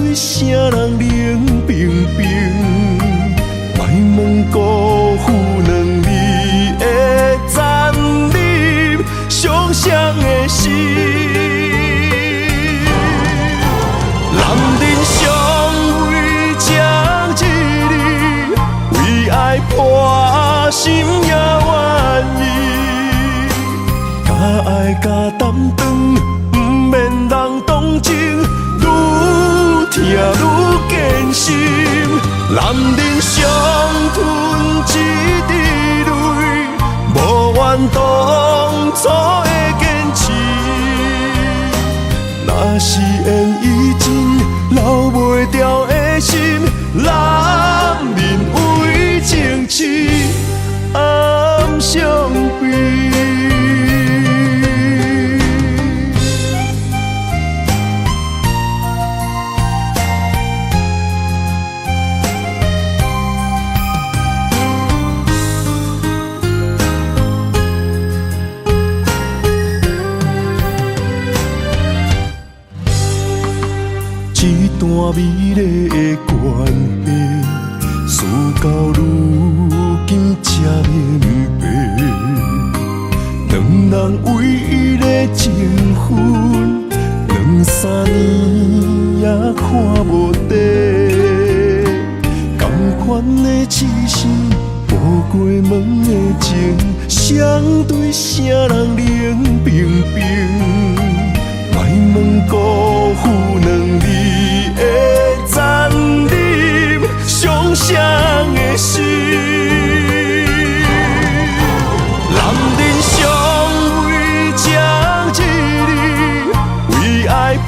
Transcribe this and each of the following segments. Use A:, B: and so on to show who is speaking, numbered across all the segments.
A: 对啥人冷冰冰，莫问辜负两字的残忍，伤谁的心？男人尚为这一日，为爱破心也愿意，甲爱甲担当，不免人同情。痛愈艰辛，男人伤吞一滴泪，无怨当初的坚持。若是缘已尽，留袂住的心，男人为情痴暗伤悲。一段美丽的关系，事到如今才明白，两人唯一的情分，2、3年也看无底。同款的痴心，无过门的情，相对啥人冷冰冰？莫问辜负两字的残忍，伤谁的心？男人尚为这一日，为爱破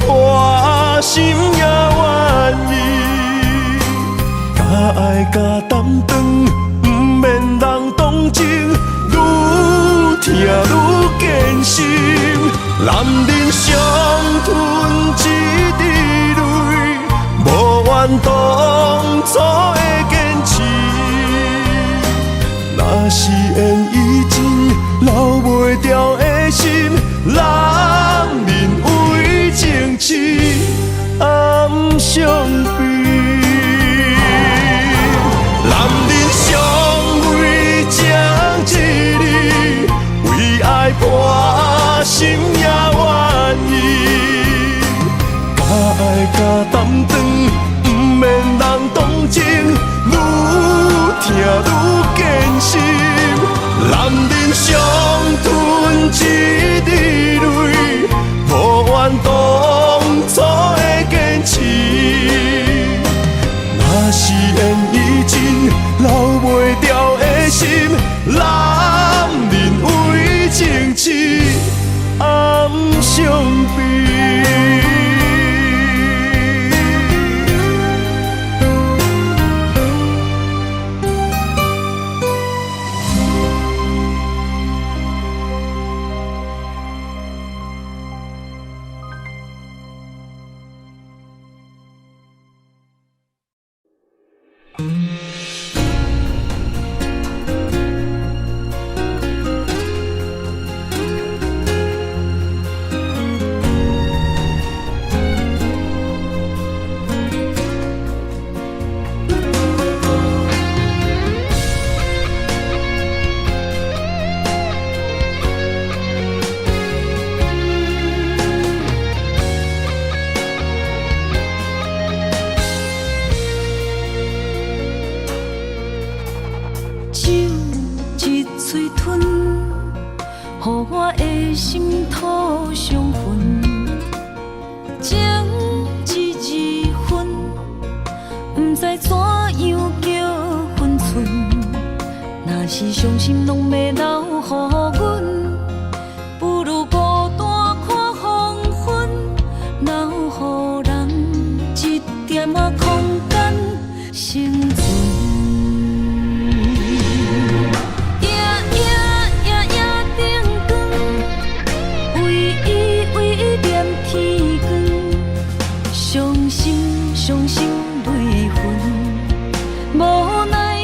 A: 心也愿意，甲爱甲担当，不免人同情，愈痛愈艰辛。男人伤吞一滴泪，无怨当初的坚持。若是缘已尽，留袂住的心，男人为情痴暗伤悲。男人尚为这一日，为爱破心也愿意，甲爱甲担当，不免人同情，愈痛愈艰辛。男人伤吞一滴泪，无怨当初的坚持。若是缘已尽，留袂住的心，男人为情痴暗伤悲。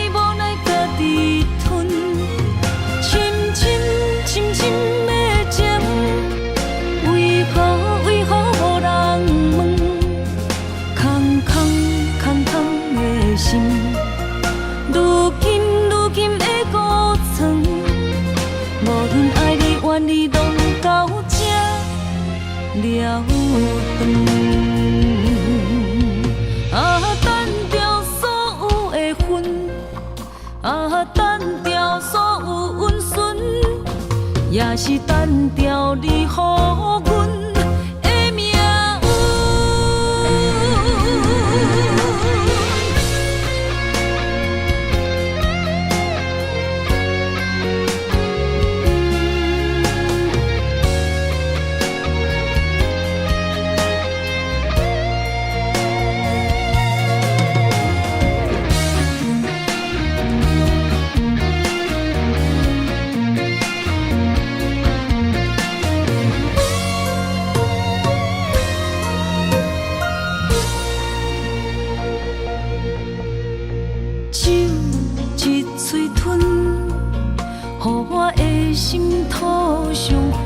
B: 无奈家己吞，深深了断。单调所有的恨，单调所有温顺，也是单调你予阮的命运。酒一嘴吞，予我的心土伤痕。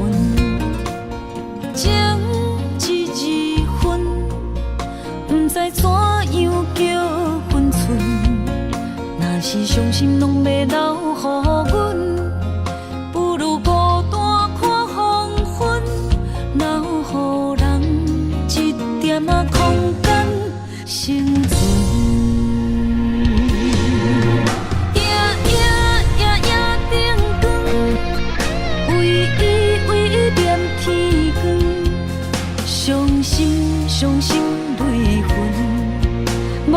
B: 情一字分，不知怎样叫分寸。若是伤心拢要留予阮，不如孤单看黄昏，留予人一点仔空间生存。伤心泪痕，无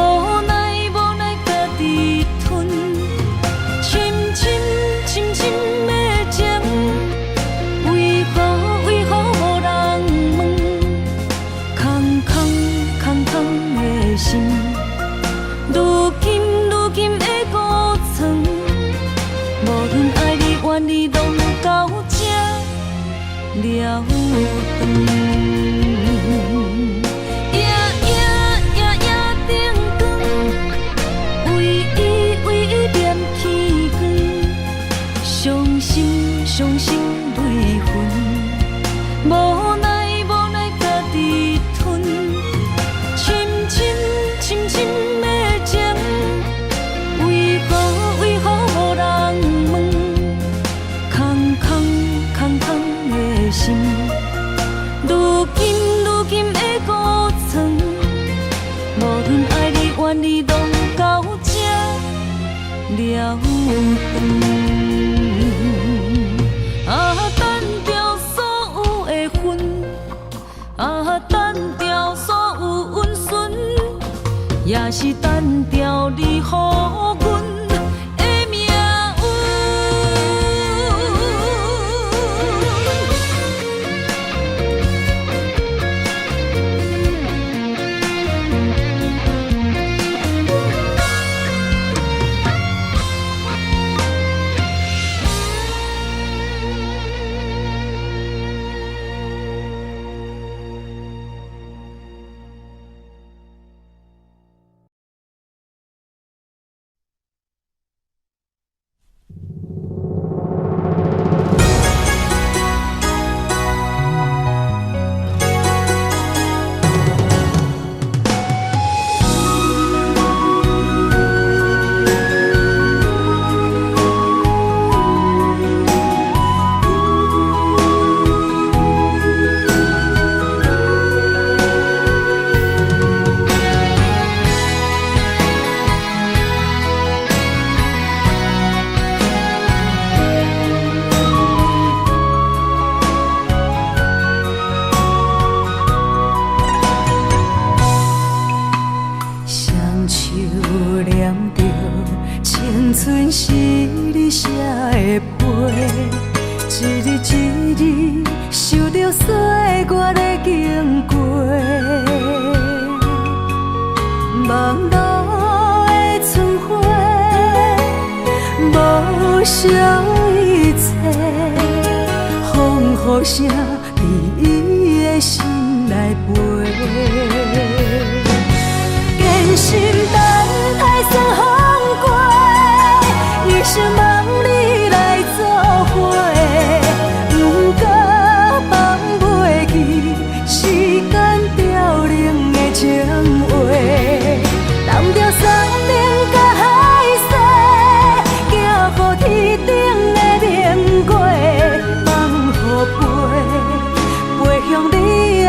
B: 奈家己吞，深深的情，为何无人问？空的心，如今的孤床，无论爱你怨你，拢到这了断。伤心泪痕，无奈家己吞，深的情，为何无人问？空的心，如今的孤床，无论爱你怨你，拢到这了断。单调所有的恨，单调所有温顺，也是单调你予阮的命运。声伫伊的心内飞，坚心等待算风过，一生望你来作伙，不过放袂记时间凋零的情话，忘掉山顶甲海誓，行予天顶的明月，放予飞向你的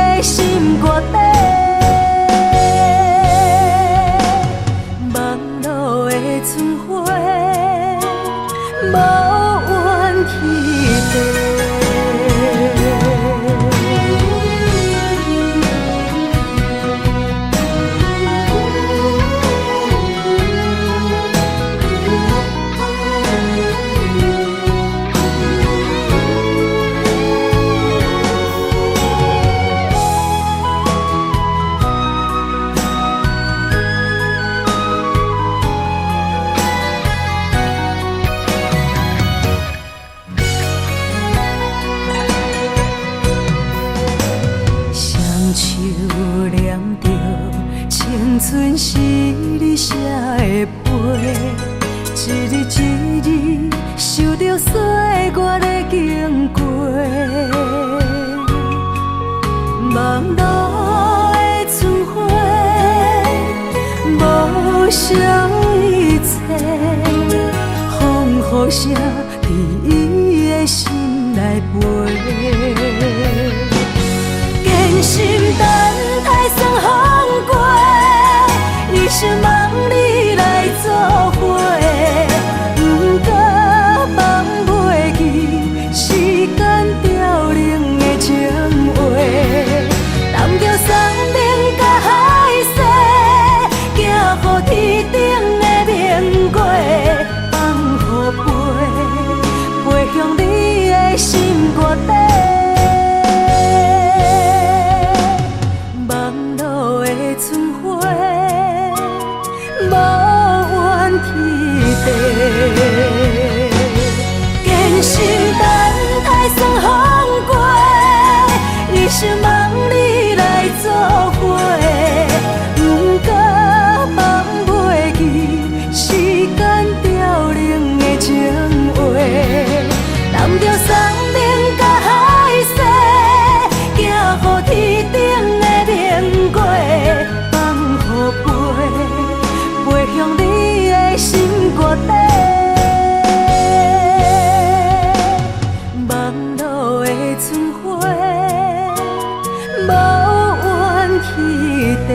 B: 无声伫伊的心内飞。坚心等待霜风过，一生望你来作伙。不过放袂记时间凋零的情话，南桥山顶甲海西，行乎天顶的明月，放予飞向你的心肝底。望路的春花，无怨天地。坚心等待霜风过，一生望你来作伙。不过放袂记时间凋零的情话，南桥山顶甲海西，行乎天顶的明月，放予飞向你的心肝底。望路的春花，无怨天地。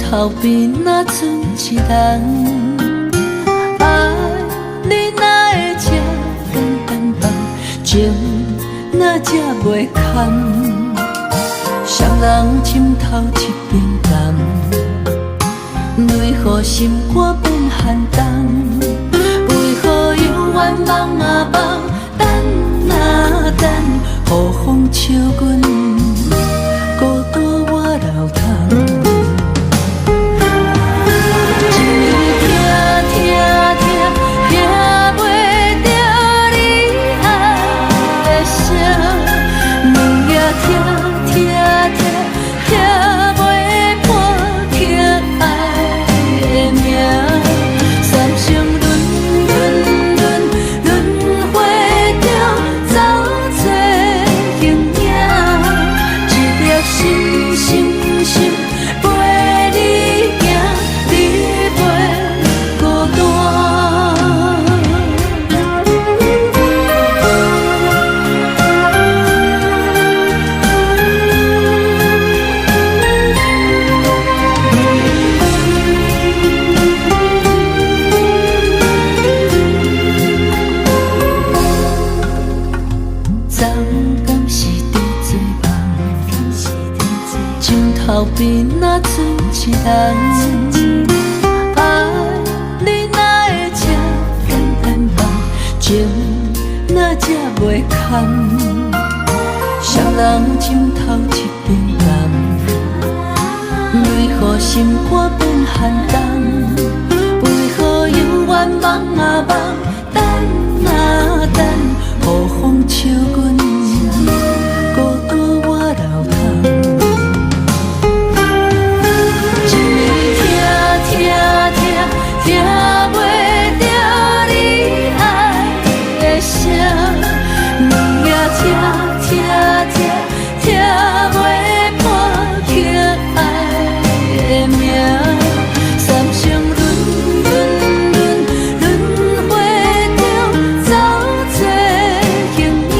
C: 头边若剩一人，爱你哪会这简单放，情哪这袂堪，双人枕头一边淡，为何心肝变寒冬？为何犹原梦啊梦，等啊等，雨风笑阮孤单我流淌。头边若剩一人，爱你哪会这简单放，情哪这袂堪，双人枕头一边淡，为何心肝变寒冬？为何犹原梦啊梦，等啊等，雨风笑阮孤单我流淌。听袂着你爱的声，两夜听袂破去爱的名，三生轮回中走做形影，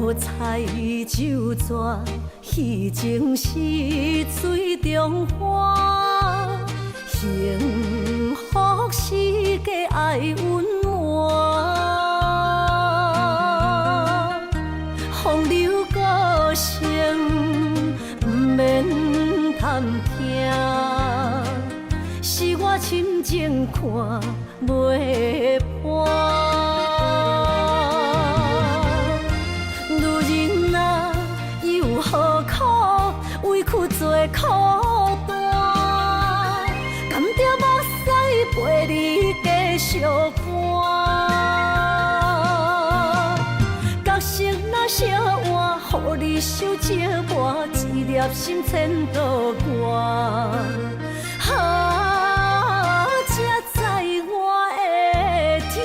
C: 无采酒泉，虚情是水中花。幸福是假爱温暖，风流歌声不免贪听，是我深情看袂破。女人啊，又何苦委屈做孤单？甘着目屎陪你继续寒。角色若烧换，予你受折磨，一粒心千度寒。才知我的痛。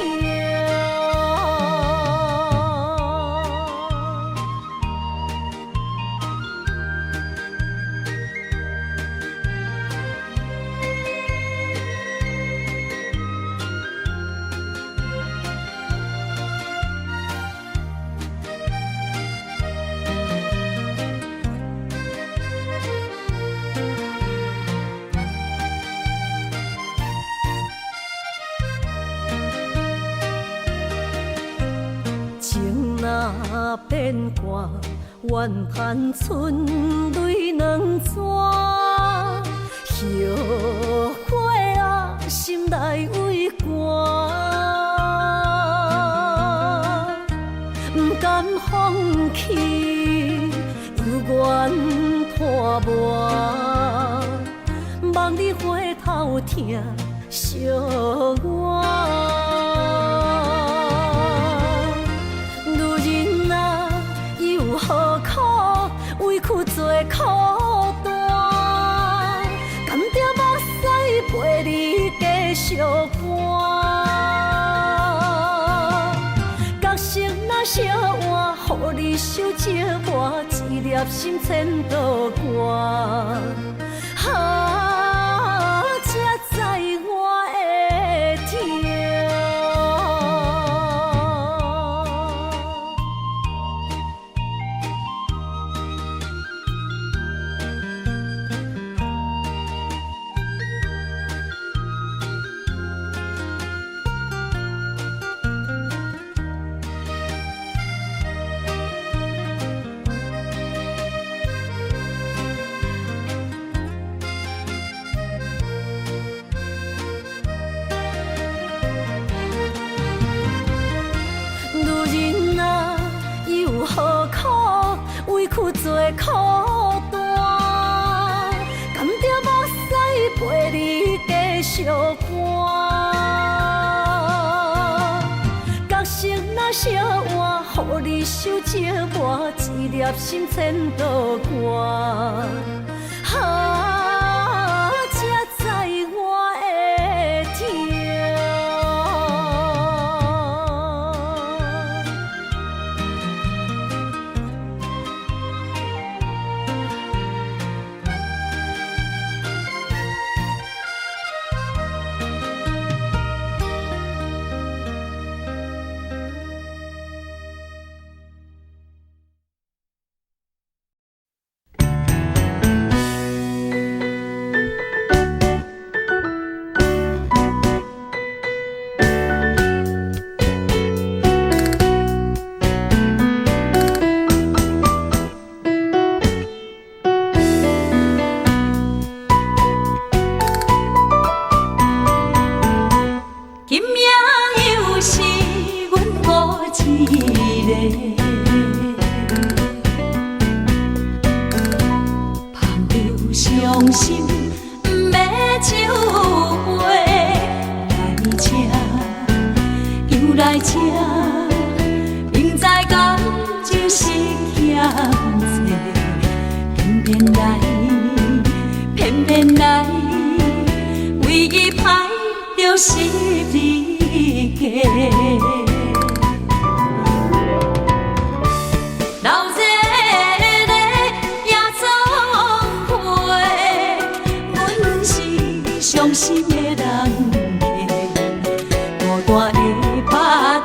C: 情若变卦，怨叹春泪两逝。后悔啊，心内为寒，不甘放弃，犹原拖磨，望你回头听惜我。何苦委屈做孤单？甘着目屎陪你继续寒。角色若烧换，予你受折磨，一粒心千度寒。才知我的痛。何苦委屈做孤单？甘着目屎陪你继续寒。角色若烧换，予你受折磨，一粒心千度寒。才知我的痛。伤心不要酒杯来吃，又来吃，明知感情是欠债，偏偏来，为伊歹着是你家。伤心的人大大的拍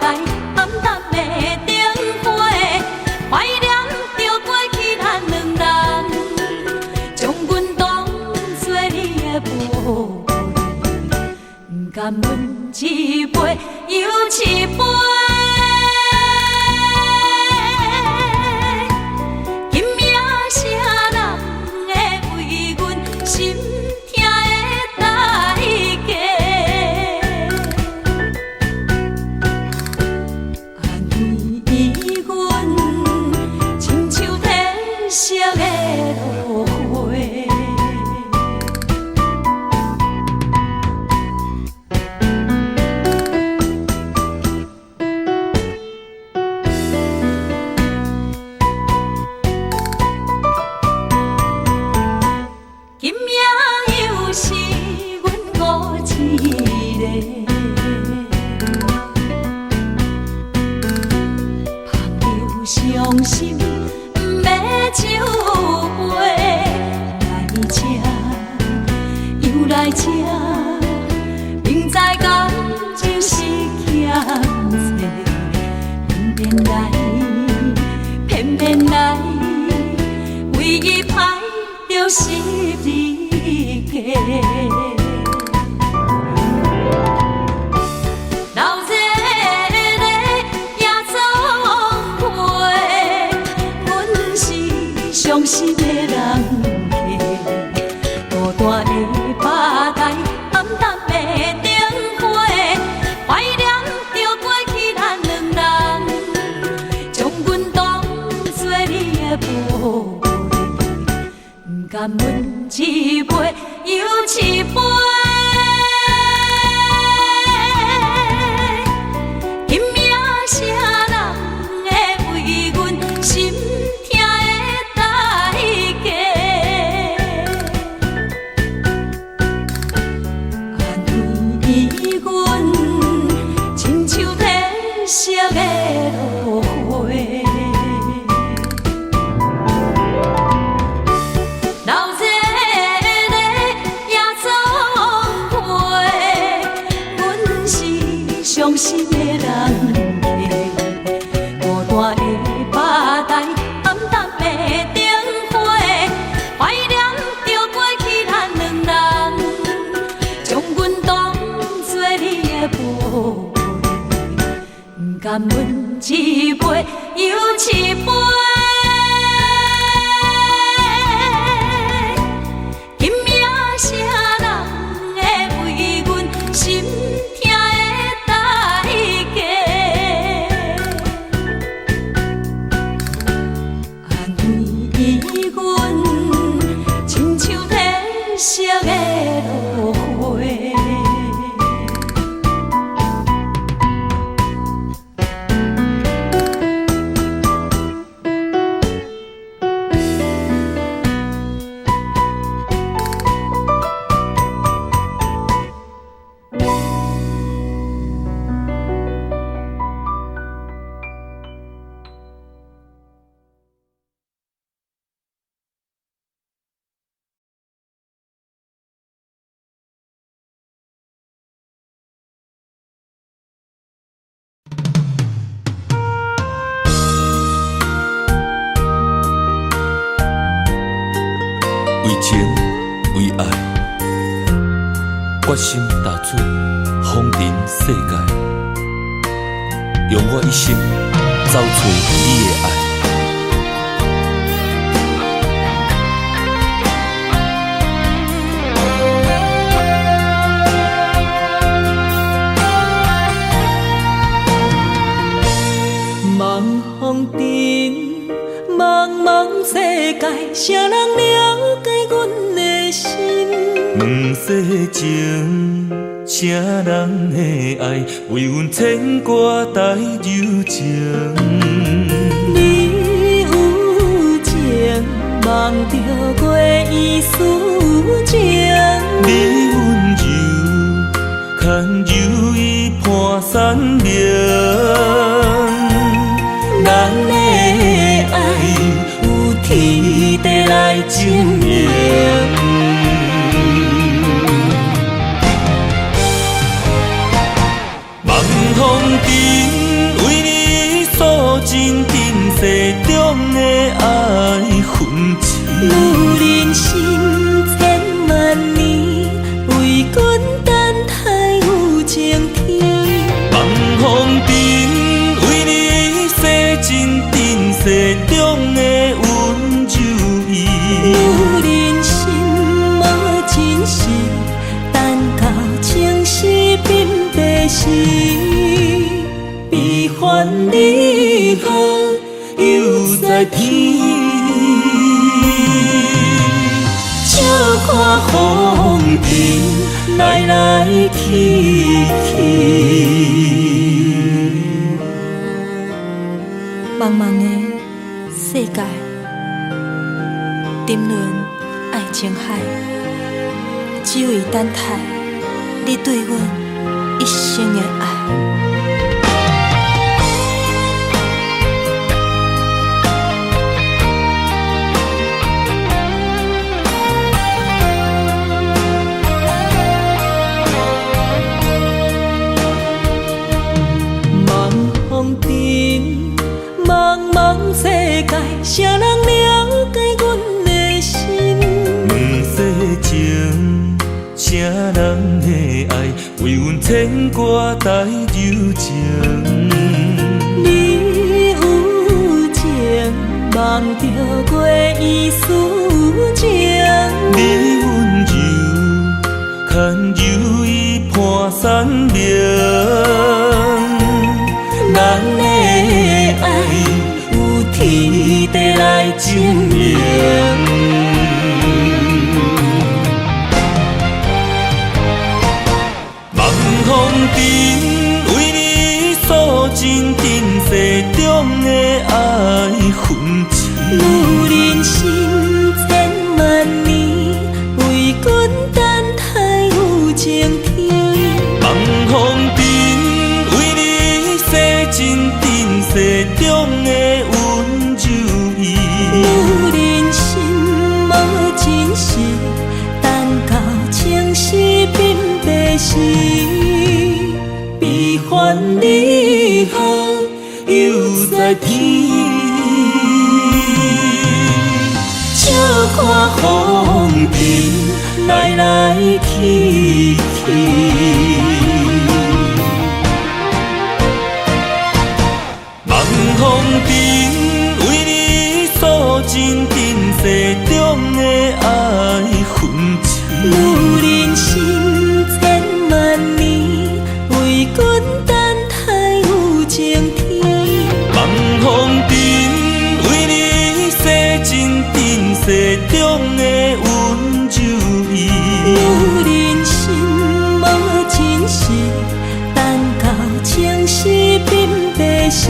C: 台，暗淡的灯花，怀
B: 伤心，不要酒杯来吃，又来吃，明知感情是欠债，偏偏来，为伊歹着失你家。伤心的人客，孤单的吧台，暗淡的灯花，怀念着过去咱两人，将阮当作你的宝贝，不甘阮一杯又一杯。今夜啥人会为阮心？色的落花，流热的夜总会，阮是伤心的人客，孤单的吧台，暗淡的灯花，怀念着过去咱两人，将阮当作你的宝。甘阮一杯又一杯，今夜啥人会为阮心痛的代价？安慰阮，亲像褪色的落花。
A: 为情为爱，决心踏出风尘世界，用我一生找寻你的爱。
C: 茫风中，茫茫世界，谁人了解阮的心？
A: 问世情，啥人的爱为阮牵挂带柔情？
C: 你有情，望着月依思情。
A: 你温柔，牵柔伊伴山明。咱的爱有天地来证明。望风中为你诉尽今世中的爱痕迹。
C: 女人心千万年，为阮等待有情天。
A: 望风中为你洗尽今世中的温柔意。
C: 女人心无真实，等到情丝鬓白时，悲欢离合又在天。笑看风尘来来去去。茫茫的世界，沉沦爱情海，只为等待你对阮一生的爱。啥人了解阮的心？
A: 两世情，啥人的爱为阮牵挂带柔情？
C: 你有情，梦着月圆思情。
A: 你温柔，牵柔伊伴山明。咱的爱有天地来证明。望风尘为你诉尽今世中的爱痕迹。
C: 女人心千万年，为阮等待有情天。
A: 望风尘为你洗尽今世中的温柔意。
C: 女人心无真实，等到情丝鬓白时，悲欢离合又在天。笑看风尘来来去去。
A: 望风尘为你诉尽今世中的爱痕迹。
C: 女人心千万年，为阮等待有情天。
A: 望风尘为你洗尽今世中的温柔意。
C: 女人心无真实，等到情丝鬓白时，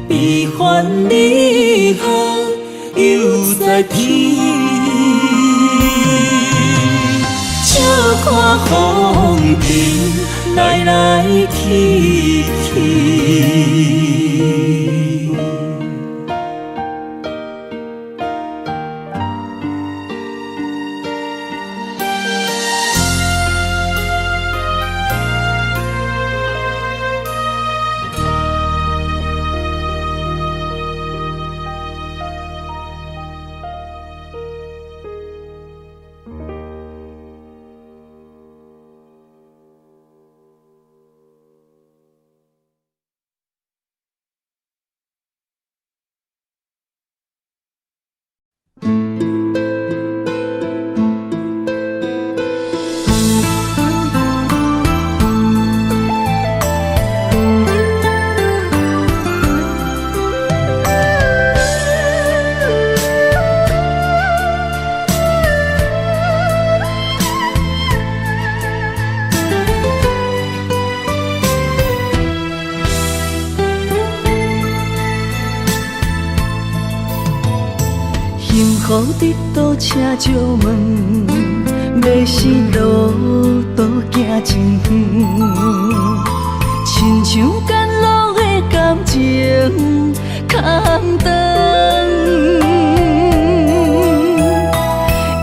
C: 悲欢离合又在天。笑看风尘来来去去。幸福得到车石门，要是路途行真远，亲像赶路的感情空长。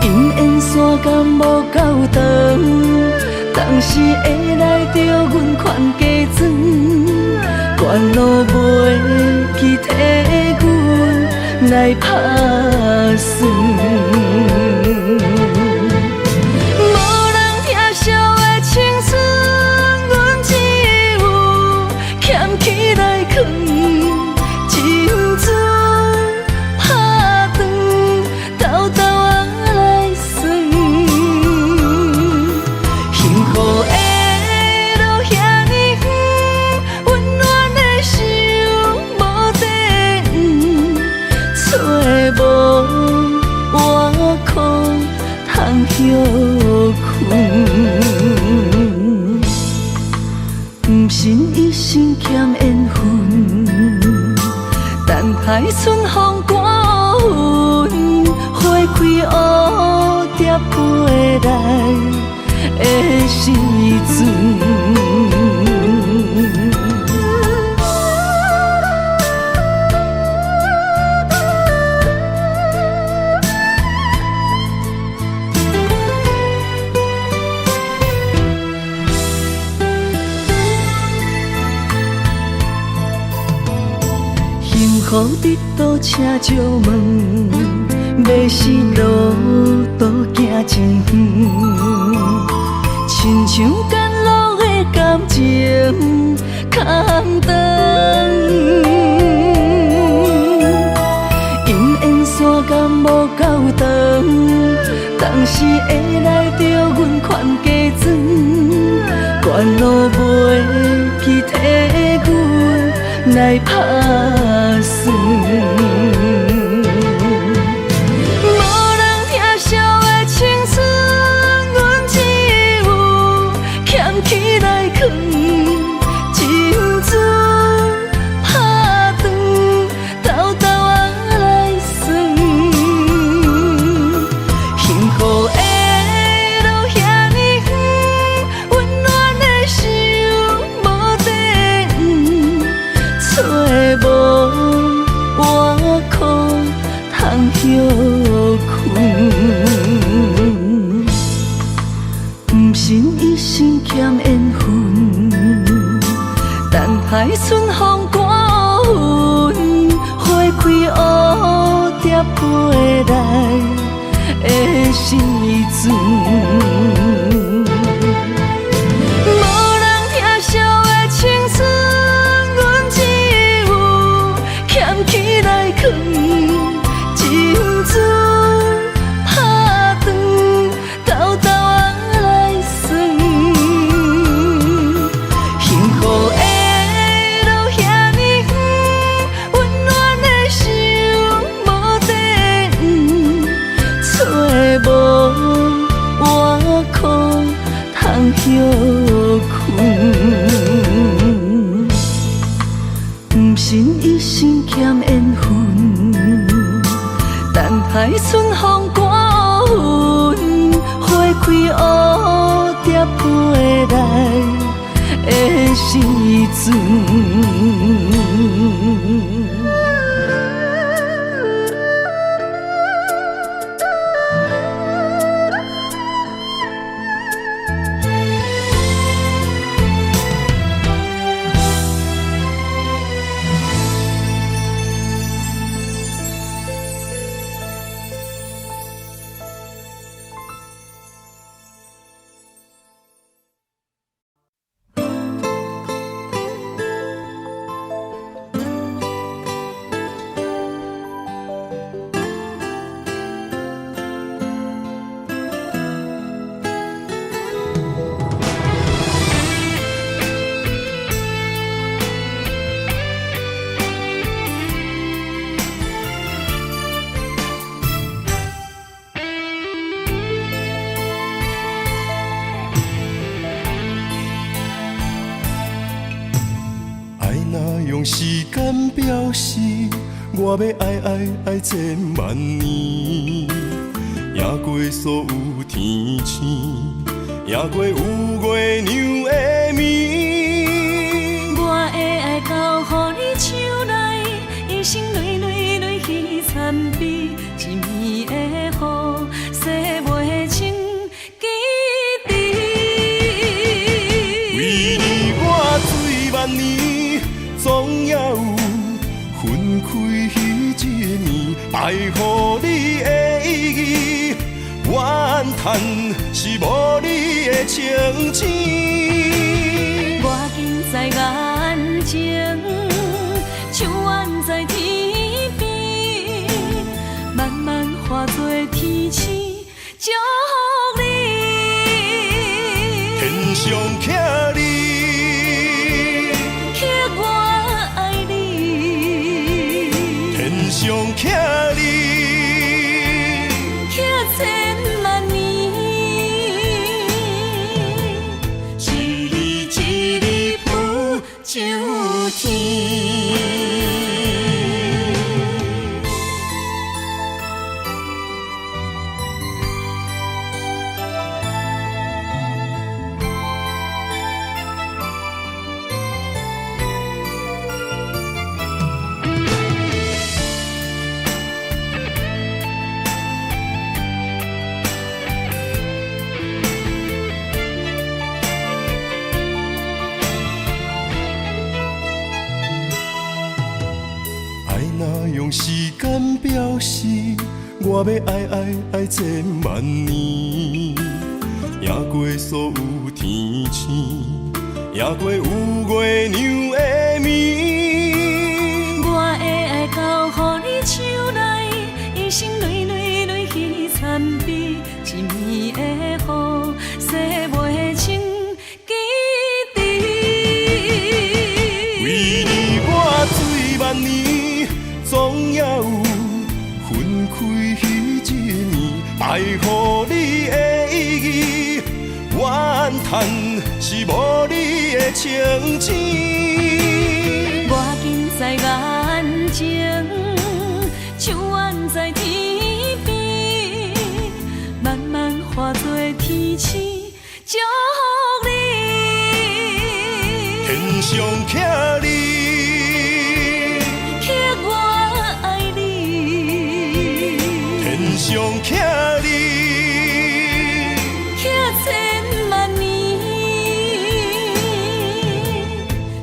C: 因缘线感无够长，当时会来着阮款加装，关路袂去替阮来打算。无人疼惜的青春，阮只有捡起来藏，青春拍断，豆豆仔来算。幸福的路遐尼远，温暖的想无地找无外裤通休困。不信一生欠缘分，等待春风刮云，花开蝴蝶飞来的时阵。幸幸福伫倒请借问，要死路途行真远，亲像甘露的感情空长。因缘线感无够长，当时会来着阮款加装，关路袂去替阮来打算。无人疼惜的青春，阮只有捡起来藏，情船打断，兜兜啊来算。幸福的路遐尼远，温暖的心无地找无外裤通休困。不信一生欠缘分，等待春风刮云，花开蝴蝶飞来的时阵。无人疼惜的青春，阮只有捡起来藏，情船打断，兜兜啊来算。幸福的路遐尼远，温暖的心无地找无外裤通休困。不信一生欠缘分，等待春风刮云，花开蝴蝶飞来的时阵。
A: 用时间表示，我要爱千万年，赢过所有天星，赢过有月娘的面。
B: 我的爱交予你手内，一生泪泪泪去参比，一暝的雨洗袂清记忆。
A: 为你我醉万年，总也有分开迄一暝，爱予你的意义，怨叹是无你的情痴。
B: 我近在眼前，像远在天边，慢慢化作天星，祝福你。
A: 天上徛你，
B: 刻我爱你，
A: 天上徛你，
B: 刻千万年，一日一日不就天。
A: 若用时间表示，我要爱千万年，赢过所有天星，赢过有月亮的暝。
B: 我的爱交予你手内，一生泪泪泪去参比，一暝的雨，洗袂清记忆。
A: 为你我醉万年，总也有分开彼一暝，带予你的意义，怨叹是无你的情字。
B: 我近在眼前，像远在天边，慢慢化作天星，祝福你。
A: 天上徛你，
B: 刻我爱你，
A: 天上徛你，
B: 刻千万年，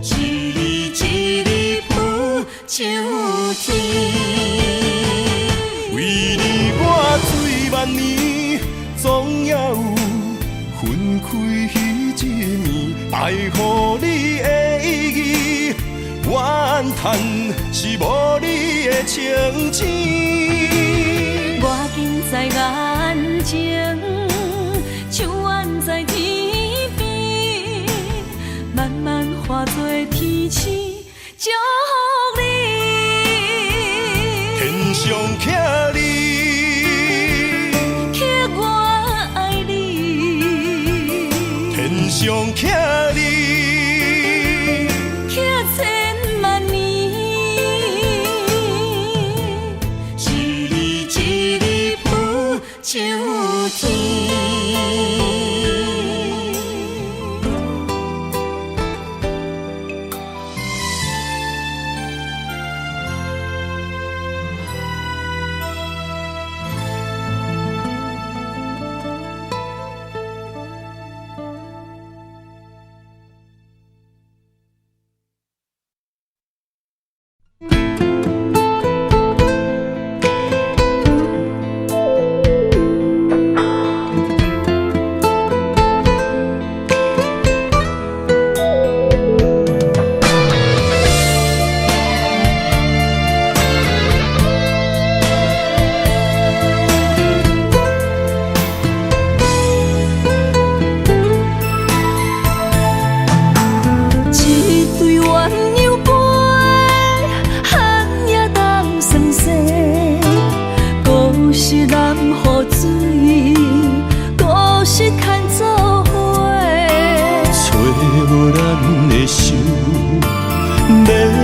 B: 一日一日浮上天。
A: 为你我醉万年，总也有分开彼一暝，带予你的意义，怨叹是无你的情字。
B: 我近在眼前，像远在天边，慢慢化作天星，祝福你。
A: 天上徛你，
B: 刻我爱你，
A: 天上徛你，
B: 刻千万年，一日一日浮上天。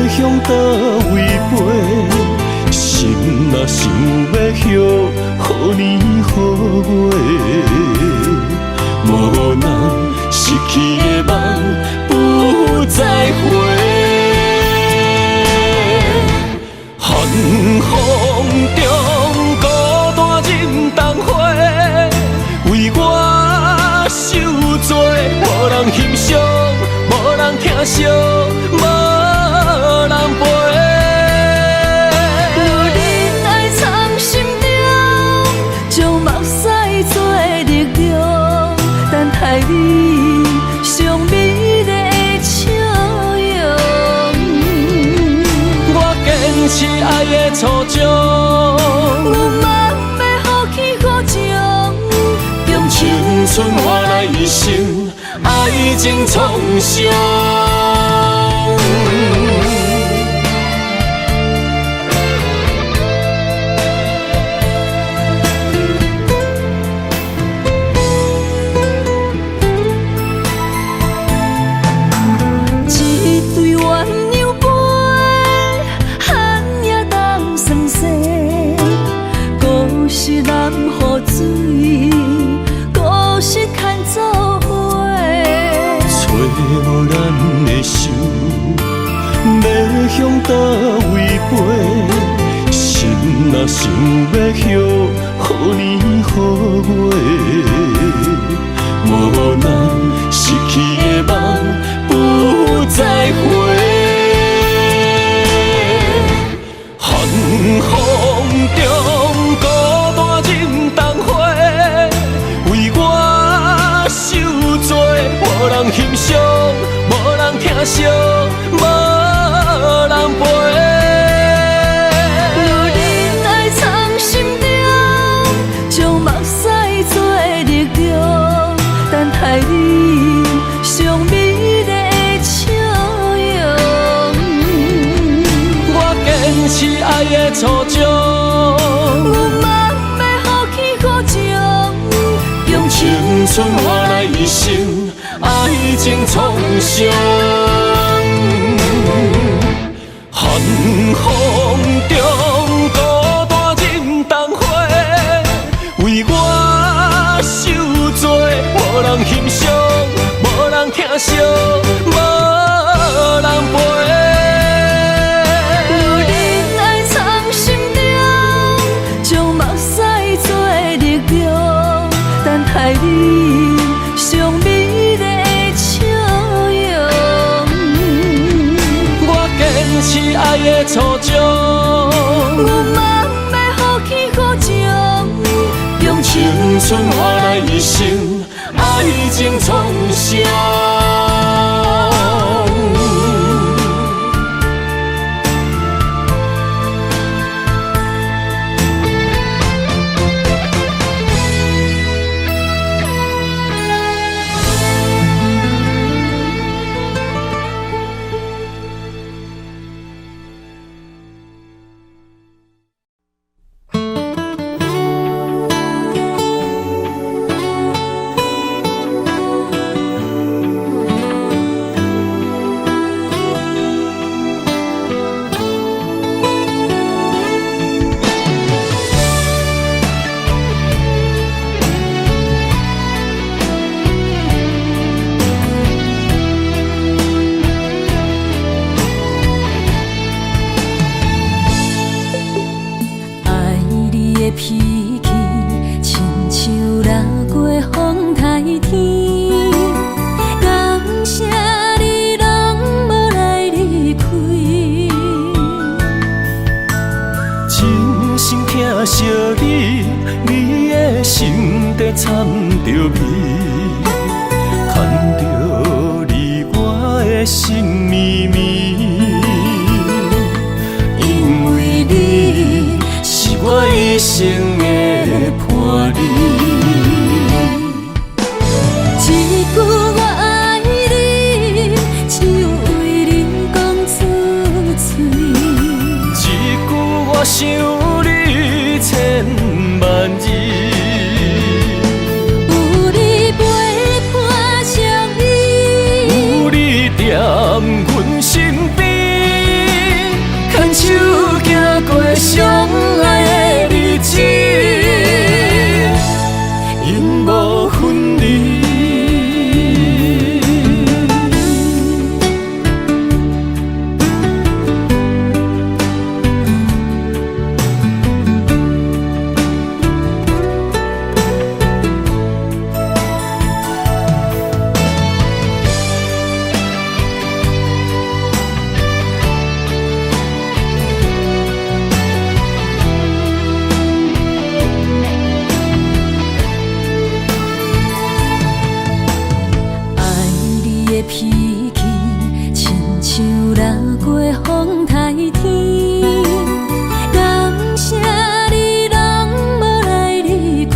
A: 向倒位飞，心若想要许，予年予月，无人失去的梦不再回。寒风中孤单忍冬花，为我受罪，无人欣赏，无人疼惜，无人陪。
B: 有人爱藏心中，将目屎做力量，等待你上美丽的笑容。
A: 我坚持爱的初衷，
B: 有梦要呼起呼将，
A: 用青春换来一生爱情创伤。无咱的手，要向倒位飞？心若想要许，予年予月，无咱失去的梦不再回。寒惜，无人陪。
B: 若忍爱藏心中，将目屎做力量，等待你上美丽的笑容。
A: 我坚持爱的初衷，
B: 有梦要予起予情，用
A: 青春换来一生爱情创伤。寒风中孤单忍冬花，为我受罪，无人欣赏，无人疼惜，无人陪。
B: 若忍爱藏心中，将目屎做力量，等待你上美丽的笑容。
A: 我坚持爱的初衷，
B: 有梦要予起予情，用
A: 青春换来一生爱情创伤。
B: 脾气亲像落过风台天，感谢你拢无来离开，
A: 真心疼惜你，你的心底掺着味，牵着你我的心绵绵，因为你是我一生的伴侣。
B: 一句我爱你，只有为你讲出嘴。
A: 一句我想你千万字，
B: 有你陪伴相依，
A: 有你踮阮身边，牵手行过相爱的日子，永无分离。
B: 脾气亲像落过风台天，感谢你拢无来离开，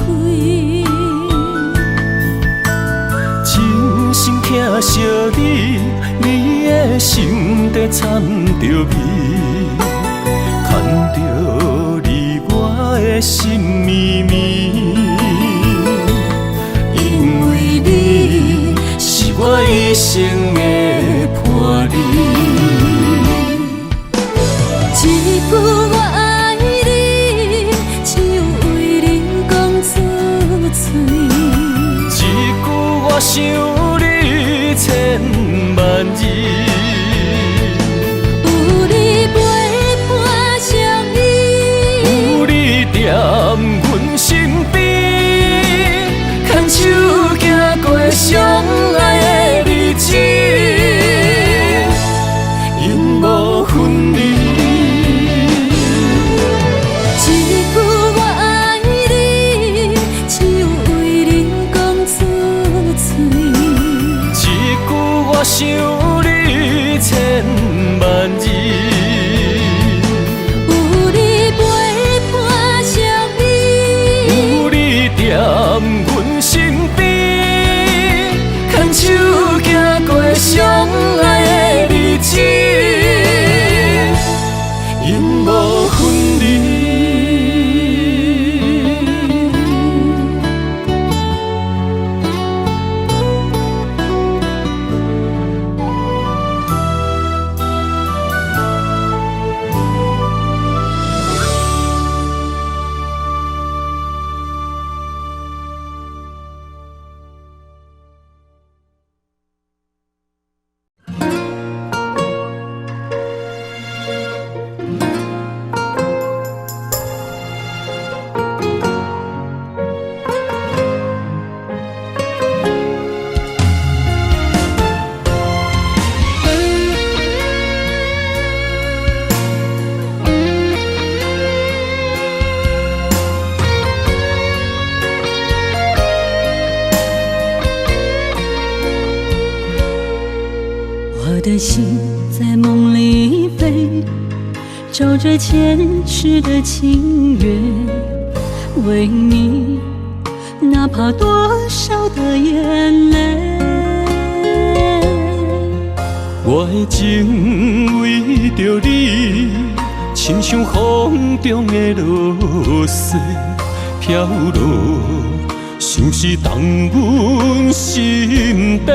A: 真心疼惜你，你的心底掺着味，牵着你我的心绵绵，因为你是我一生的伴侣。
B: 一句我爱你，只有为你讲出嘴。
A: 一句我想你千万字，
B: 有你陪伴相依，
A: 有你踮阮身边，牵手行过相爱的日子，永无分离。
B: 一句我爱你，只有为你讲出嘴。
C: 守着前世的情缘，为你哪怕多少的眼泪。
A: 我的情为着你，亲像风中的落雪飘落，像是冻阮心底。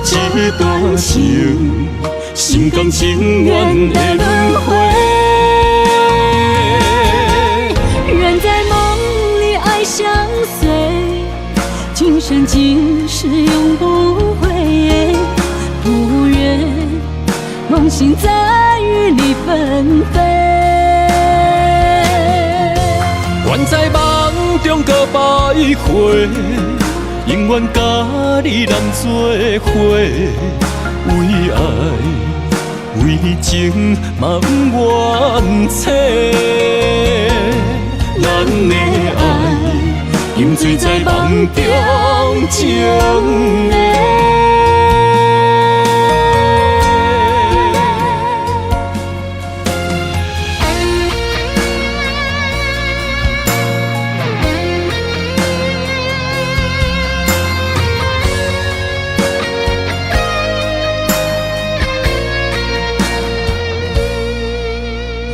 A: 这段情，心甘情愿的轮回。
C: 人在梦里爱相随，今生今世永不悔。不愿梦醒在雨里纷飞。
A: 愿在梦中搁徘徊，永远甲你人做伙。为爱为情嘛不愿切，咱的爱饮醉在梦中情的。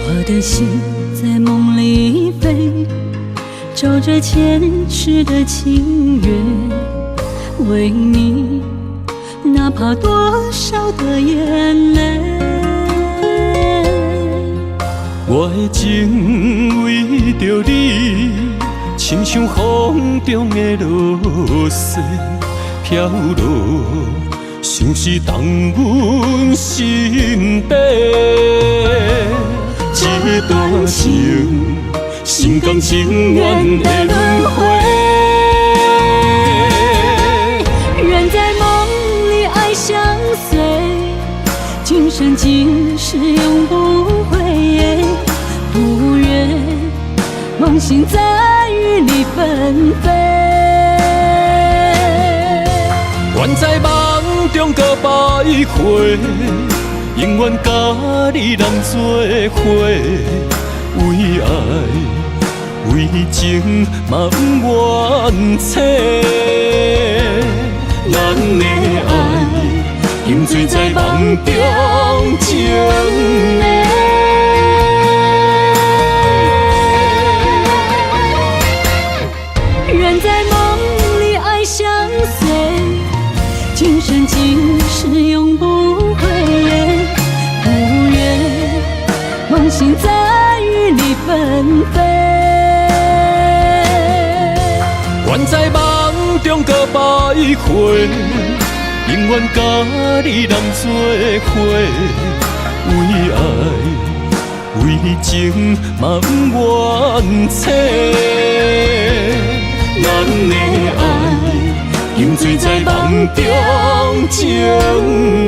C: 我的心在梦里飞，守着前世的情缘，为你哪怕多少的眼泪。
A: 我的情为着你，亲像风中的落雪飘落，像是冻阮心底。这段情，心甘情愿的轮回。
C: 人在梦里爱相随，今生今世永不悔。不愿梦醒在雨里纷飞。
A: 愿在梦中搁徘徊，永远甲你人做伙。为爱为情嘛不愿切，咱的爱饮醉在梦中情的。
C: 人在梦里爱相随，今生今世永不悔。不愿梦醒在雨里纷飞。
A: 愿在梦中搁徘徊，永远甲你人做伙。为爱为情嘛不愿切，咱的爱饮醉在梦中情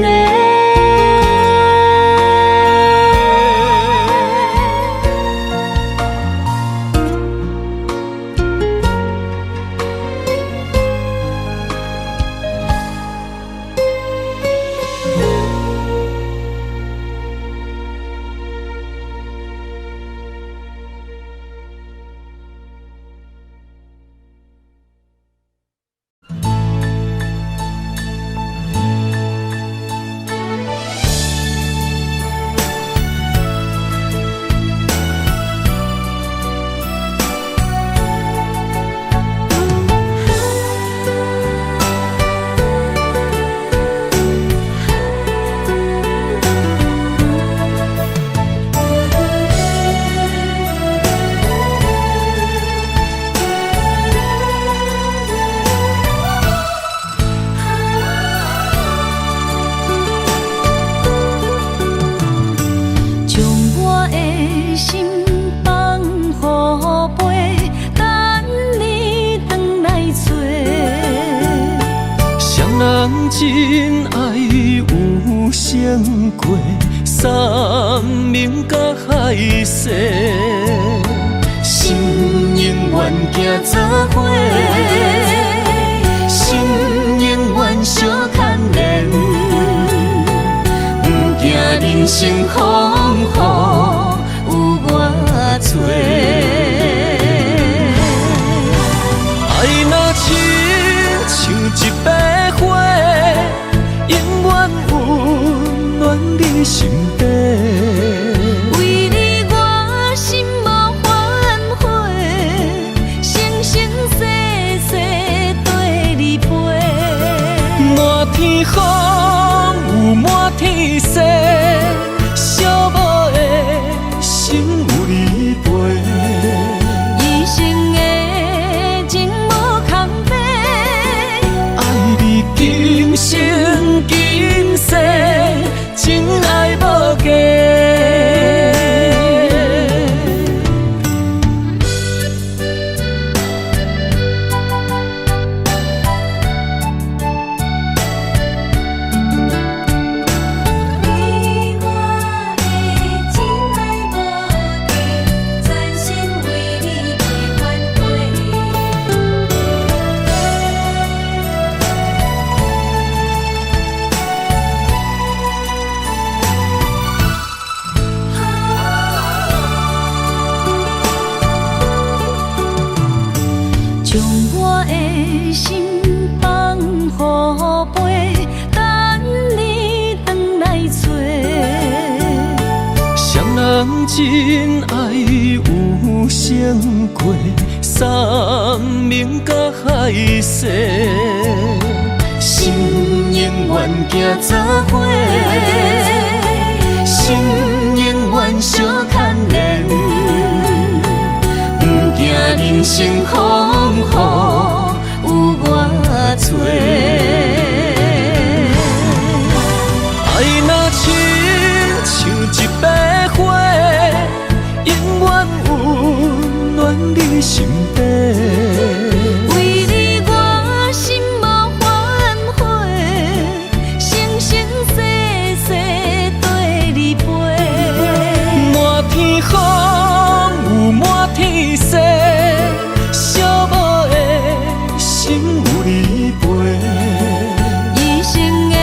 A: 的。真爱有成过，山明甲海誓，心永远行做伙，心永远相牵连，不惊人
C: 生风雨有偌多。爱若亲像一朵花，永远温暖你身边。
B: 为你我心无反悔，生生世世跟你陪。
C: 满天风有满天雪，寂寞的心有你陪。
B: 一生的情无空白，
C: 爱你今生今世，真爱无价。
B: 你我的真爱无价，全心为你袂反将我的心放予飞，等你回来找。
C: 双人真爱有胜过山盟甲海誓，心永远行做伙，心永远相牵连。不惊人生风雨有偌多。爱若亲像一朵花，永远温暖你身边。
B: 为你我心无反悔，生生世世跟你陪。
C: 满天风有满天雪，寂寞的心有你陪。
B: 一生的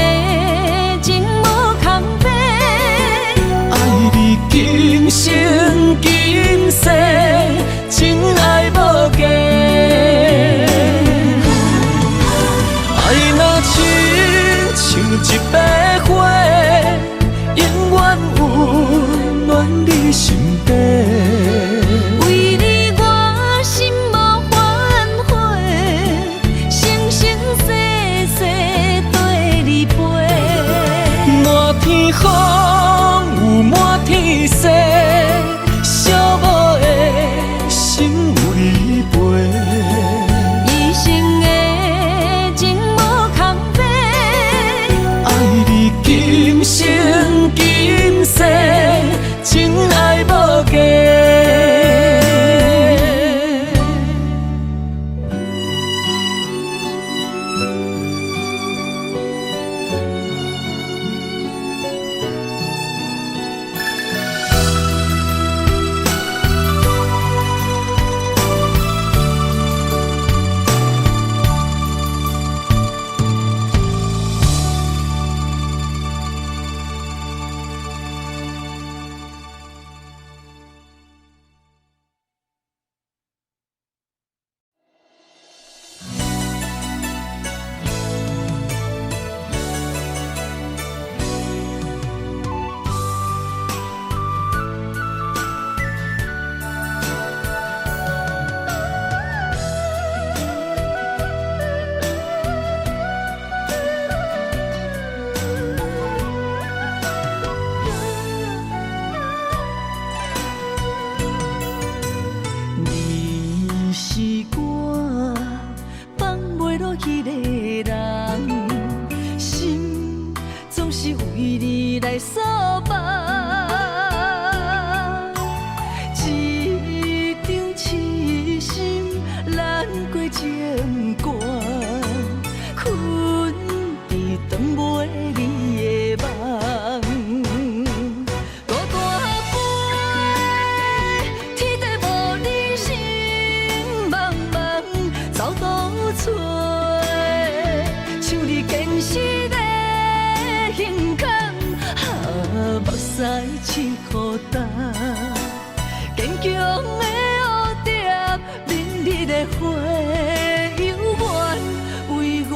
B: 情无空白，
C: 爱你今生今世，真爱无价。爱若亲像一朵花，永远温暖你身边。
B: 为你我心无反悔，生生世世跟你陪。
C: 满天风有满天雪，寂寞的心有你陪。
B: 一生的情无空白，
C: 爱你今生今世，真爱无价。你是我放袂落去的人，心总是为你来扫放。一场痴心难过情关，困伫长袂你的梦。孤单飞，天地无你心梦。担，坚强的蝴蝶，明日的花，有缘为我。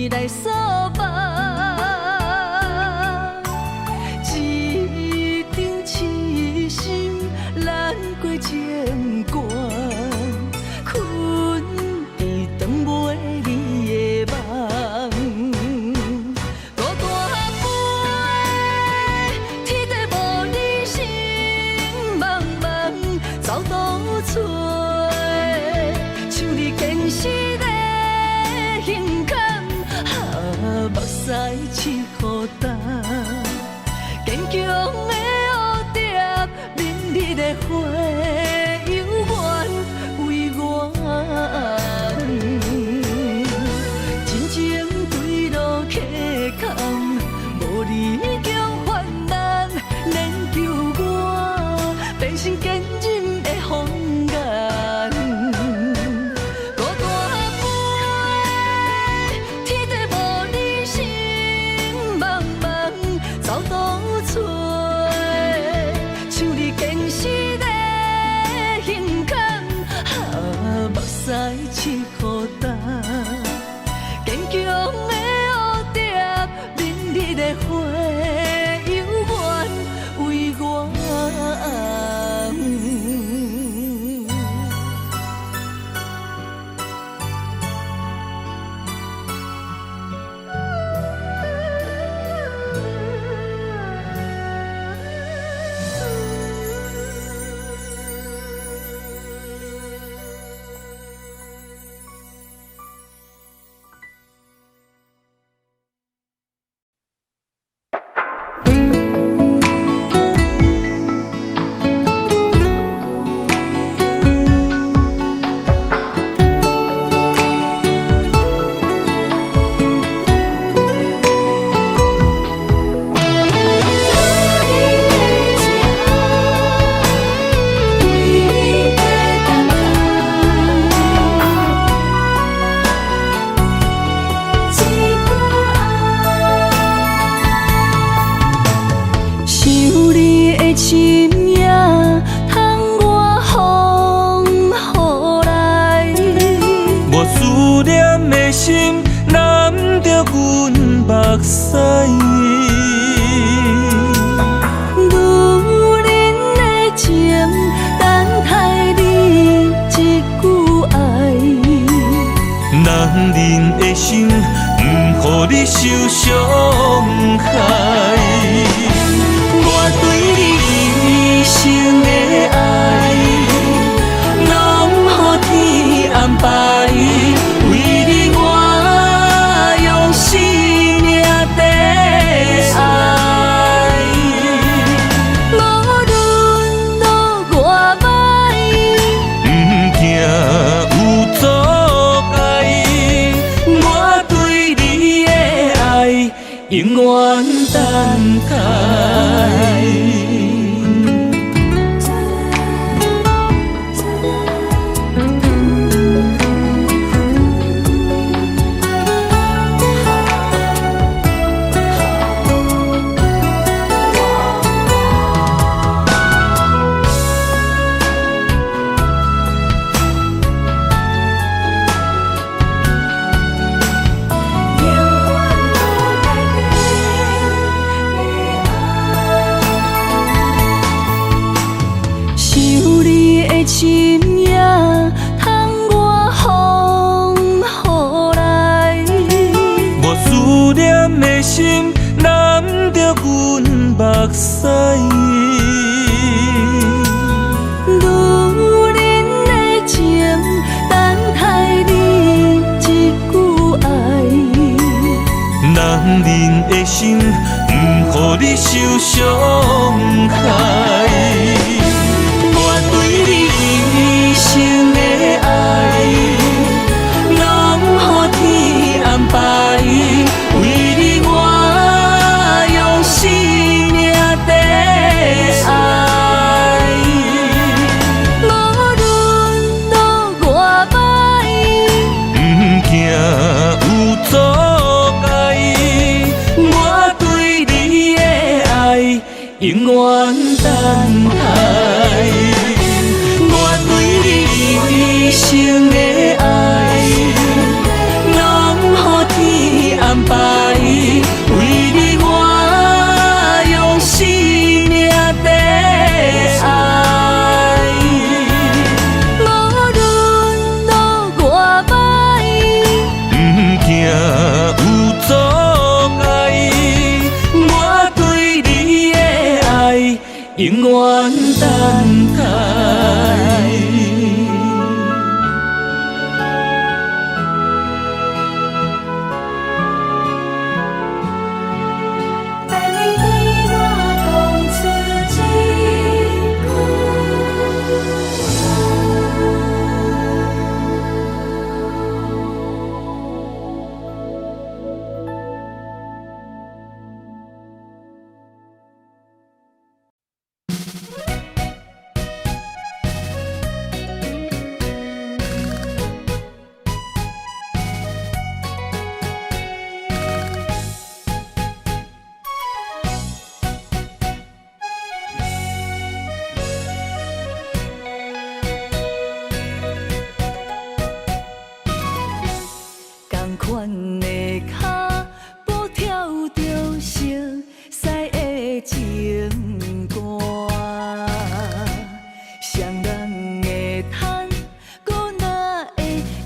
C: 来扫目，一场痴心难过情关，困在长袂离的梦。孤单飞，天地无你心茫茫，走倒找，像你坚实的胸坎。目屎拭予干，坚强的蝴蝶，明日的花，有缘为我。真情对路客空，无你强患难，免救我，变成坚忍的风眼。目屎拭干，坚强的蝴蝶，明日的花，有缘为我。永远等待。心也通我风雨来，
A: 无思念的心难着阮目屎。
C: 女人的情等待你
A: 心，不予你受伤害。我对你一生的爱，拢予天安排。为你我用生命在爱。
B: 无论路偌歹，
A: 不惊有阻碍，我对你的爱永远等待。我对你一生的爱，拢予天安排。为你我用生命在爱。
B: 无论路偌歹，
A: 不惊有阻碍，我对你的爱永远等待。
B: 爱你对我讲出一句。同款的脚步跳着熟悉的情歌，双人的叹，搁哪会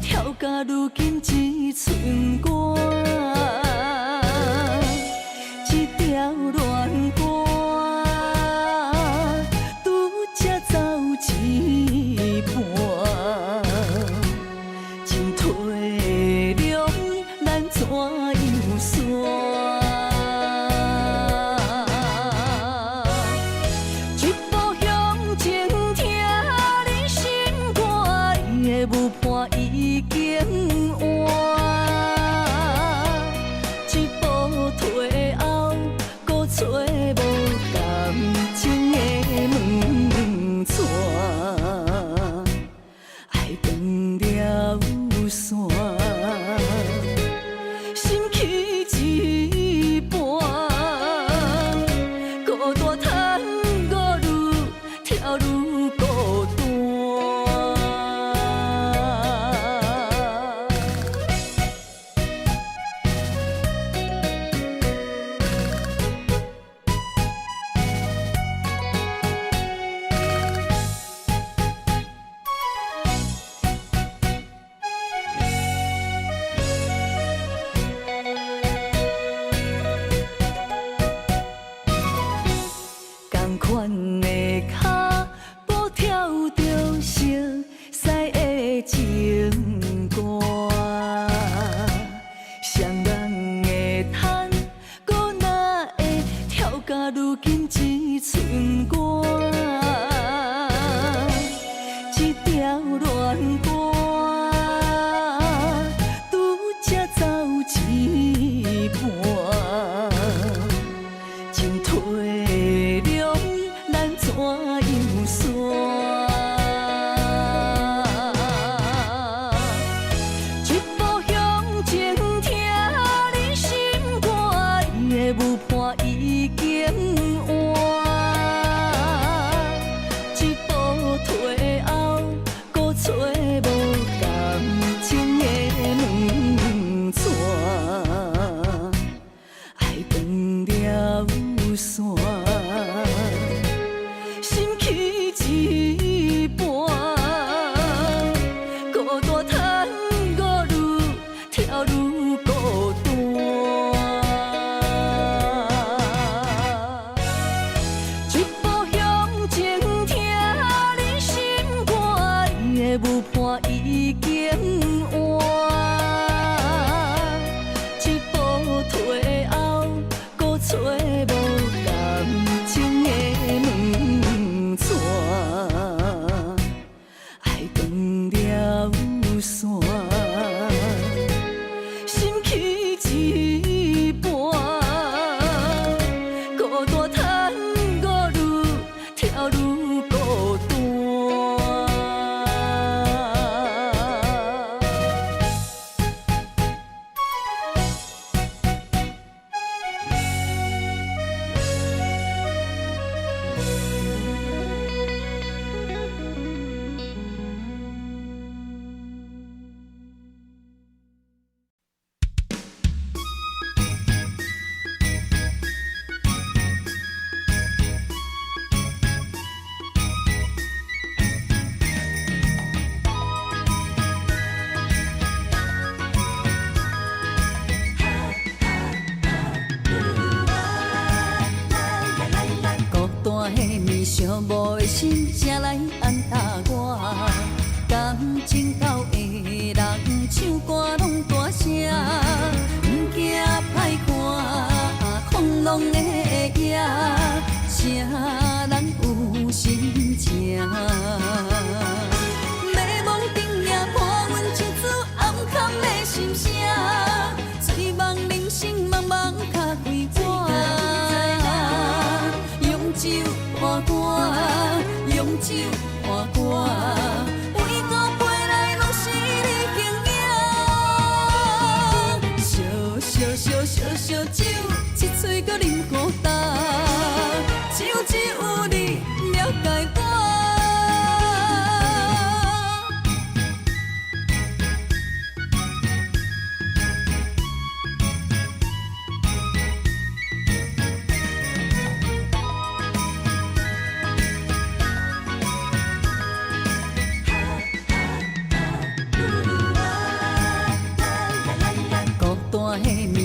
B: 跳甲如今一寸歌？一条恋歌，拄才走一半。进退了咱怎样算？一步向前，听你心肝，伊的舞伴已经换。一步退后，搁找。
C: 寂寞的心，才来安踏我。感情到的人唱歌拢大声，不惊歹看，风浪的夜，啥人有心情？美梦顶也伴阮一支暗藏的心声，醉梦人生茫茫脚归我，用酒换歌，用酒换歌。每个飞来拢是你形影，烧酒，一嘴搁啉孤单，只有你了解我。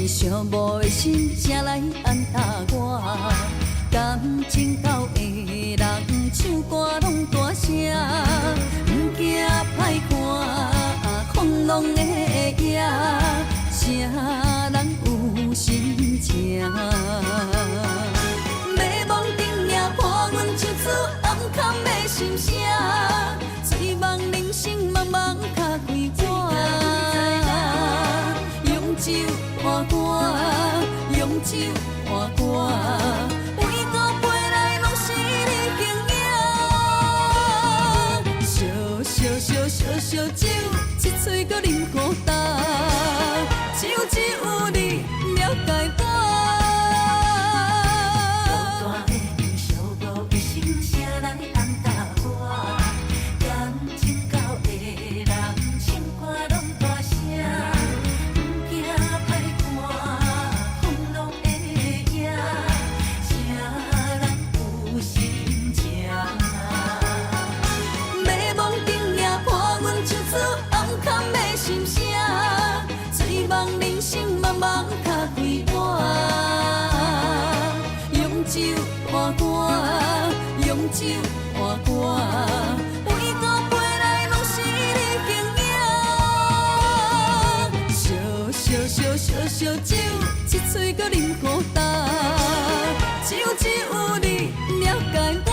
C: 寂寞的心，才来安踏我。感情到的人唱歌拢大声，不惊歹看，风浪的夜，啥人有心情？美梦顶也伴阮一支暗藏的心声，醉梦人生茫茫脚归我。用酒换歌，用酒换歌，每个飞来拢是你形影。烧酒，一嘴搁啉孤单，只有你了解我。孤单的你，寂寞的心，谁来安踏我？感情到的人，唱歌拢大声。心声，醉梦人生茫茫脚归我。用酒换歌，用酒换歌，每个飞来拢是你形影。烧酒，一嘴搁啉孤单，只有你了解我。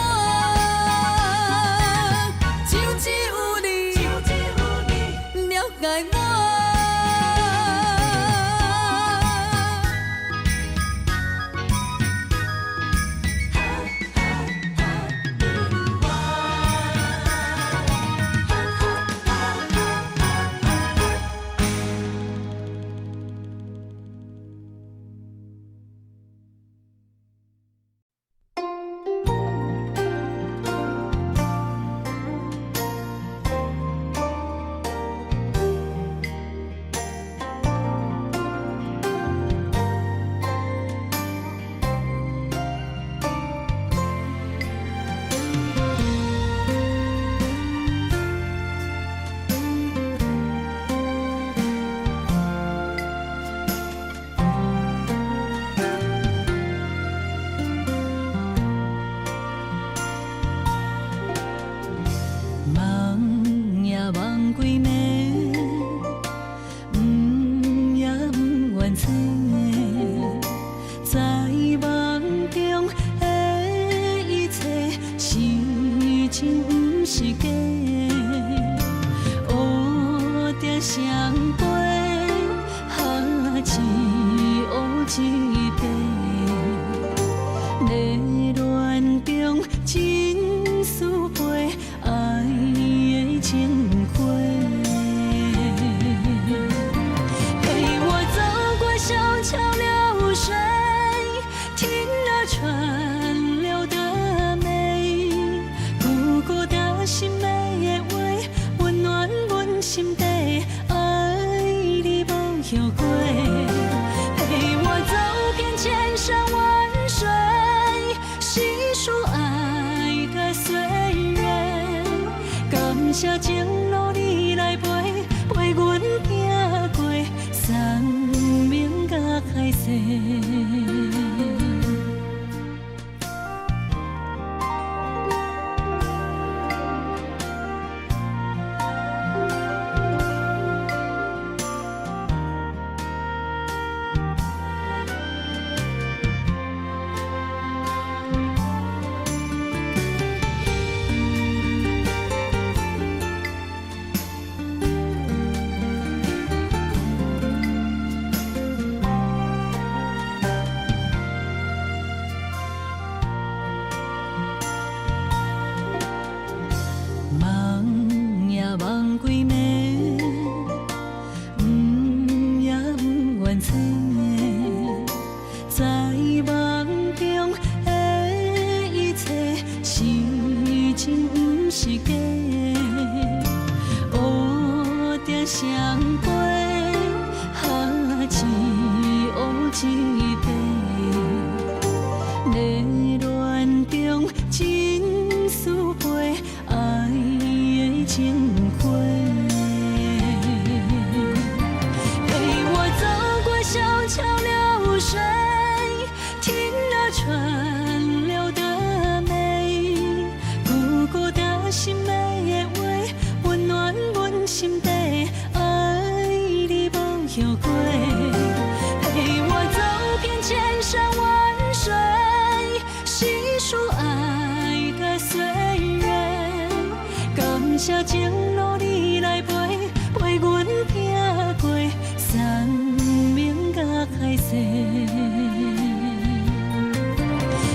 C: 谢情路你来陪，陪阮行过生命甲海誓。乱找，在梦中的一切是真不是假，乌蝶双飞，下一乌一白，热恋中真思陪，爱的情花。小桥流水，听了川流的美，孤孤单心的话，温暖阮心底，爱你无后悔。陪我走遍千山万水，细数爱的岁月，感谢情路你来陪，陪阮行过山明甲海誓，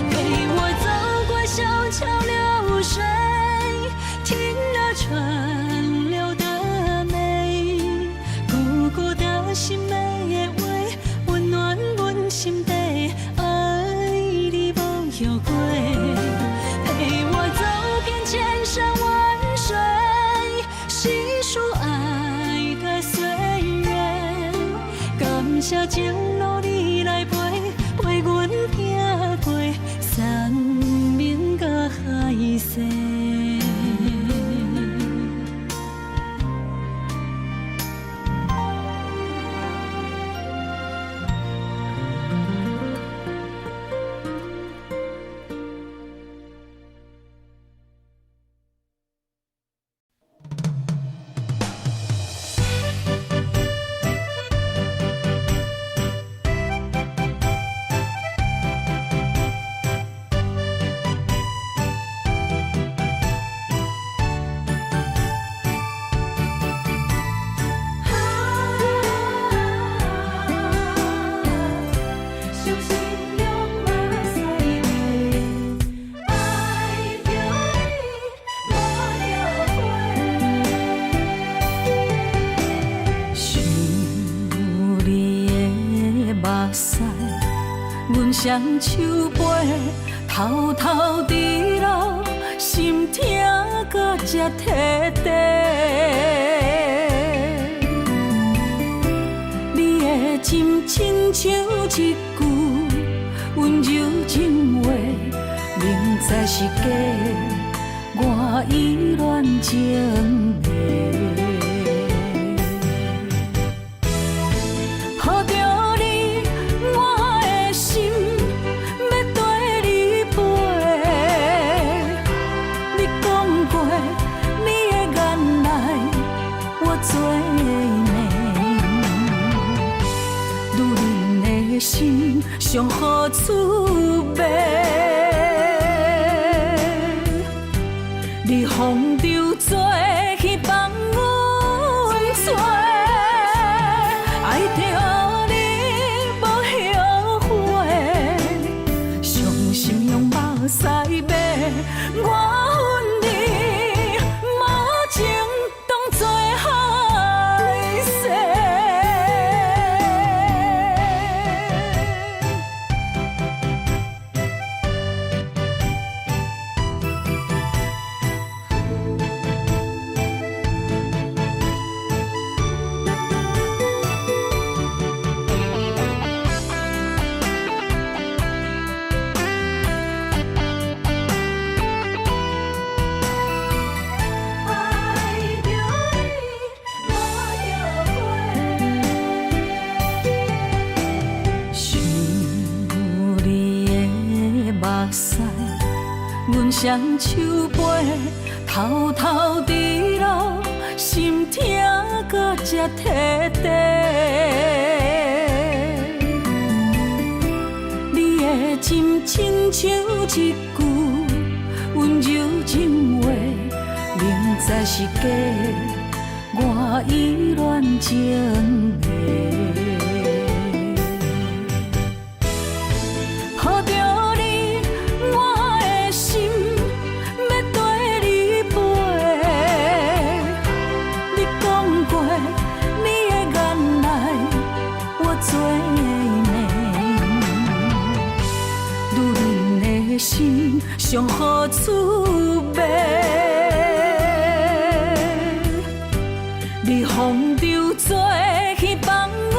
C: 陪我走过小桥流水，听了川流的美，孤孤单心的话，温暖阮心底，爱你无后悔。陪我走遍千山万水，细数爱的岁月，感谢情路你来陪，陪阮行过山明甲海誓。双手背，偷偷伫流，心痛到这彻底。你的真亲像一句温柔情话，明知是假，我依然情迷。心上好滋味，你风流做去放阮做，爱着你无后悔，伤心用目屎抹，我恨你无情当作海誓。双手背，偷偷伫流，心痛到这彻底。你的真亲像一句温柔情话，明知是假，我依然情迷。做
B: 上好滋味。你风流做去放阮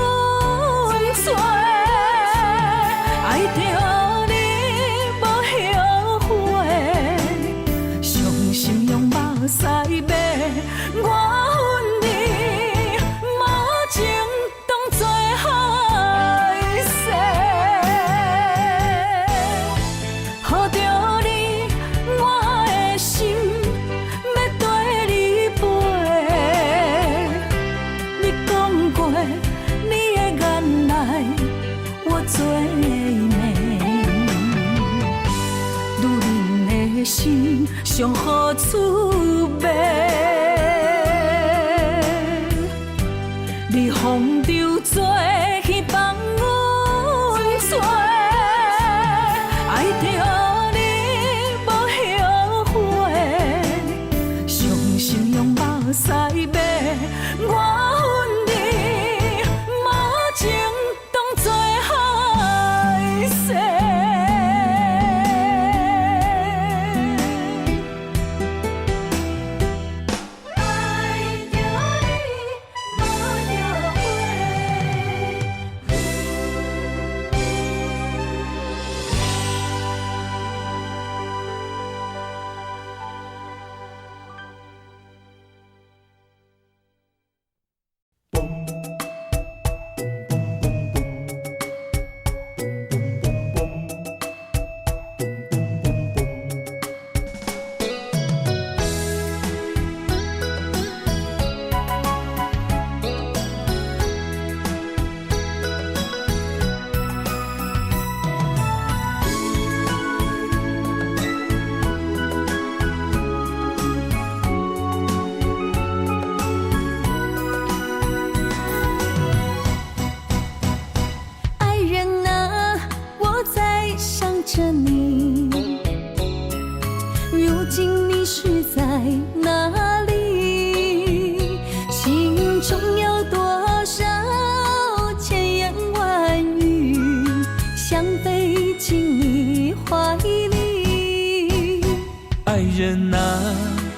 B: 做，爱着你无后悔，伤心用目屎抹我恨你，无情当作海誓，好着你我的心要跟你飞。你讲过你的眼内我最美，女人的心上好滋味。你风流做去放阮做，爱着你无后悔，伤心用目屎抹我恨你，无情当作海誓。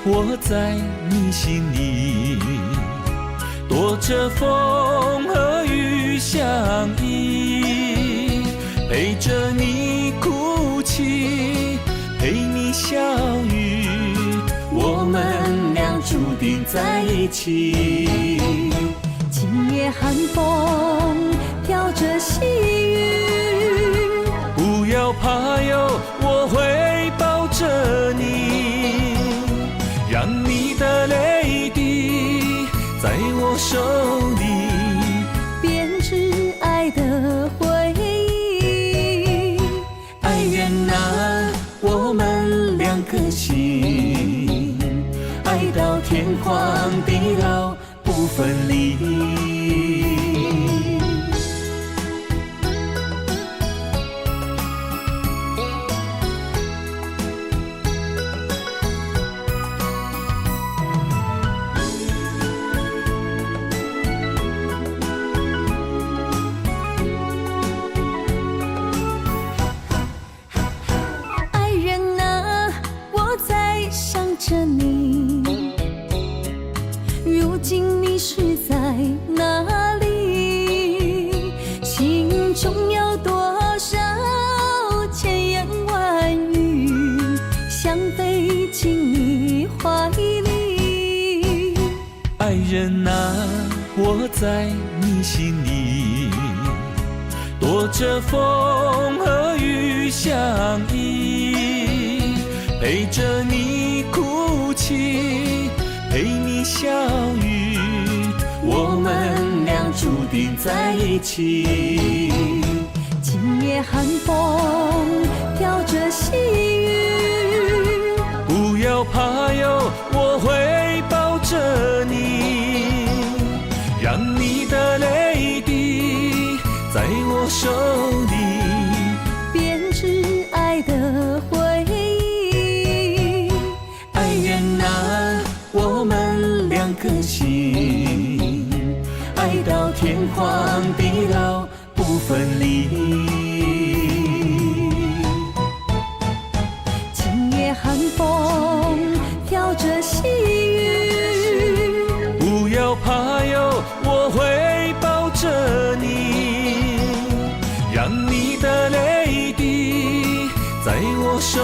A: 我在你心里，躲着风和雨相依，陪着你哭泣，陪你笑语，我们俩注定在一起。
C: 今夜寒风飘着细雨，
A: 不要怕哟，我会抱着你，让你的泪滴在我手里
C: 编织爱的回忆。
A: 爱愿拿我们两颗心，爱到天荒地老不分离。
C: 着你，如今你是在哪里？心中有多少千言万语，想飞进你怀里。
A: 爱人啊，我在你心里，躲着风和雨相依，陪着你哭泣，陪你笑语，我们俩注定在一起。
C: 今夜寒风飘着细雨，
A: 不要怕哟，我会抱着你，让你的泪滴在我手里
C: 编织爱的回忆。
A: 爱愿拿我们两颗心，爱到天荒地老不分离。
C: 今风飘着细雨。
A: 不要怕哟，我会抱着你，让你的泪滴在我手